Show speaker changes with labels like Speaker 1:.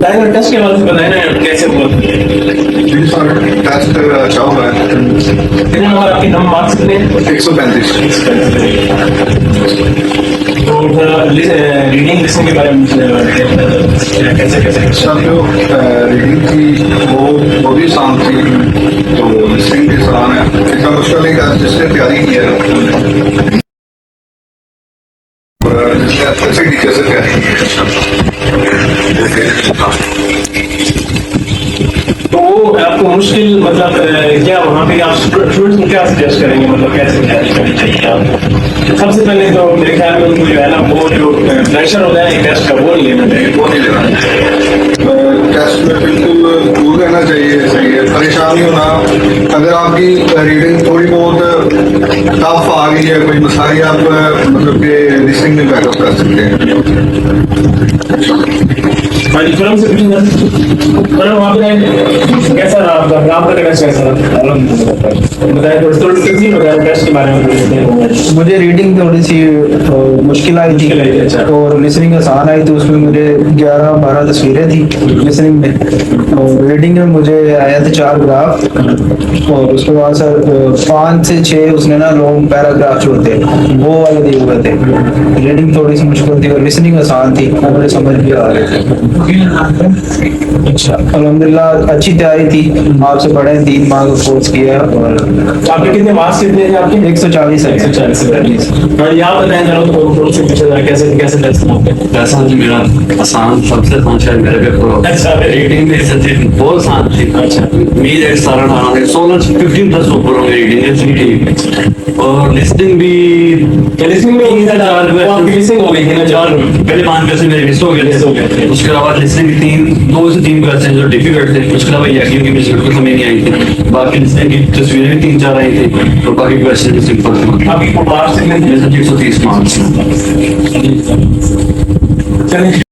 Speaker 1: Test के बारे में बताए ना कैसे हुआ?
Speaker 2: टेस्ट अच्छा हुआ है।
Speaker 1: कितने नंबर आपके नंबर मार्क्स कितने?
Speaker 2: 135।
Speaker 1: तो रीडिंग लिसनिंग के बारे में कैसे कैसे
Speaker 2: सब जो रीडिंग थी वो भी आसान थी, तो लिसनिंग भी आसान है। इतना मुश्किल नहीं था जिसने तैयारी की है, जिसने अच्छे टीचर से तैयारी की है।
Speaker 1: तो वो आपको मुश्किल मतलब क्या वहाँ पे आप स्टूडेंट्स को क्या सजेस्ट करेंगे, मतलब कैसे तैयारी करनी चाहिए आप? सबसे पहले तो मेरे ख्याल में उनको जो है ना वो जो प्रेशर होता है टेस्ट का वो नहीं लेना चाहिए।
Speaker 2: वो नहीं लेना चाहिए, टेस्ट में बिल्कुल दूर रहना चाहिए। सही है, परेशान नहीं होना। अगर आपकी रीडिंग थोड़ी बहुत टफ आ गई है, कोई मसाइल आप मतलब कि लिसनिंग में बैकअप कर सकते हैं।
Speaker 1: हाँ जी, फिल्म से पूछूंगा वहाँ पे कैसा रहा आपका टेस्ट कैसा रहा? बताए थोड़ा टेस्ट के बारे में।
Speaker 3: मुझे रीडिंग थोड़ी सी मुश्किल आई थी
Speaker 1: अच्छा।
Speaker 3: और लिसनिंग आसान आई थी। उसमें मुझे 11-12 तस्वीरें थी लिसनिंग में, और रीडिंग में मुझे आया था 4 ग्राफ, और उसके बाद सर 5 से 6 उसने ना लॉन्ग पैराग्राफ जो होते हैं वो वाले दिए हुए थे। रीडिंग थोड़ी सी मुश्किल थी और लिसनिंग आसान थी, मुझे समझ भी आ रहे थे।
Speaker 1: अच्छा,
Speaker 3: अल्हम्दुलिल्लाह अच्छी तैयारी थी। आपसे पढ़े 3 माह का कोर्स किया और
Speaker 1: आपके कितने मार्क्स कितने थे आपके?
Speaker 3: 140 है।
Speaker 1: 140 हाँ, यहाँ बताएं जरा तो थोड़ा से पूछा जरा कैसे कैसे टेस्ट आपके?
Speaker 4: ऐसा तो मेरा आसान, सबसे आसान शायद मेरे पेपर
Speaker 1: अच्छा,
Speaker 4: रीडिंग में सच्ची बहुत आसान थी।
Speaker 1: अच्छा,
Speaker 4: उम्मीद है 15 प्लस ऊपर होंगे रीडिंग, और लिस्टिंग भी
Speaker 1: लिसनिंग में लिसनिंग हो गई थी ना 4
Speaker 4: पहले 5 क्वेश्चन मेरे मिस हो गए थे। उसके अलावा लिस्टिंग 2 से 3 क्वेश्चन जो डिफिकल्ट थे। उसके अलावा याकियों की मुझे बिल्कुल समझ नहीं आई थी। बाकी लिस्टिंग की तस्वीरें भी 3-4 आई थी, और बाकी क्वेश्चन सिंपल थे।
Speaker 1: आपकी मार्क्स कितने थे?
Speaker 4: मेरे 130 मार्क्स।
Speaker 1: चलिए।